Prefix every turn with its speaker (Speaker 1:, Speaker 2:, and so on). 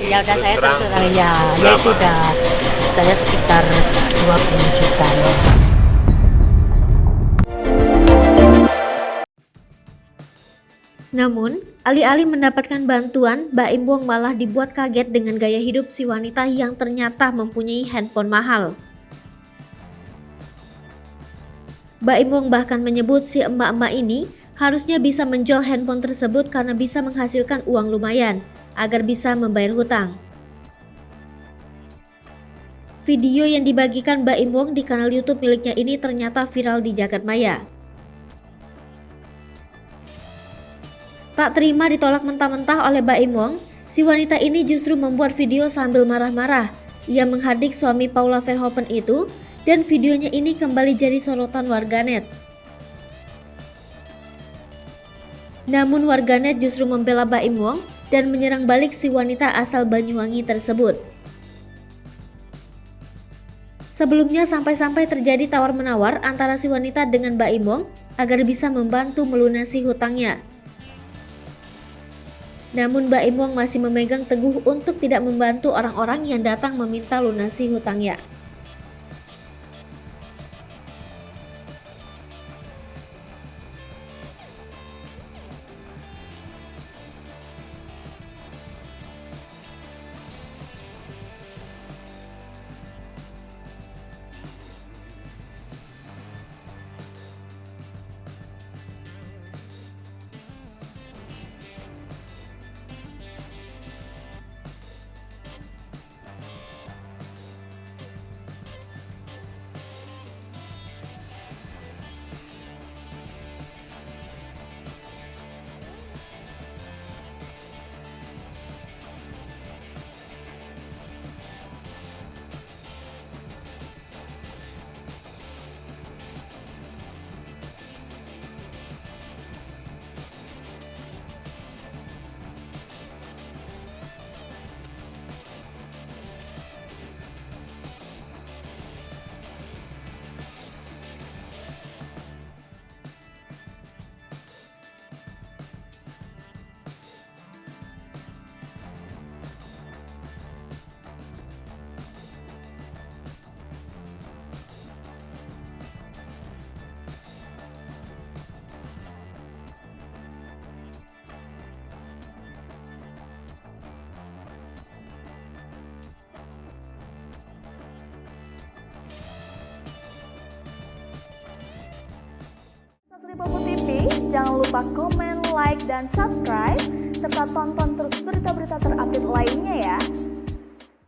Speaker 1: Ya udah
Speaker 2: Terus
Speaker 1: saya
Speaker 2: terang
Speaker 1: terserah ya itu
Speaker 2: berapa?
Speaker 1: udah saya sekitar 20 juta.
Speaker 3: Namun, alih-alih mendapatkan bantuan, Baim Wong malah dibuat kaget dengan gaya hidup si wanita yang ternyata mempunyai handphone mahal. Baim Wong bahkan menyebut si emak-emak ini harusnya bisa menjual handphone tersebut karena bisa menghasilkan uang lumayan agar bisa membayar hutang. Video yang dibagikan Baim Wong di kanal YouTube miliknya ini ternyata viral di jagat maya. Tak terima ditolak mentah-mentah oleh Baim Wong, si wanita ini justru membuat video sambil marah-marah. Ia menghardik suami Paula Verhoeven itu, dan videonya ini kembali jadi sorotan warganet. Namun warganet justru membela Baim Wong dan menyerang balik si wanita asal Banyuwangi tersebut. Sebelumnya sampai-sampai terjadi tawar-menawar antara si wanita dengan Baim Wong agar bisa membantu melunasi hutangnya. Namun Baim Wong masih memegang teguh untuk tidak membantu orang-orang yang datang meminta lunasi hutangnya.
Speaker 4: Popo TV, jangan lupa komen, like, dan subscribe, serta tonton terus berita-berita terupdate lainnya ya.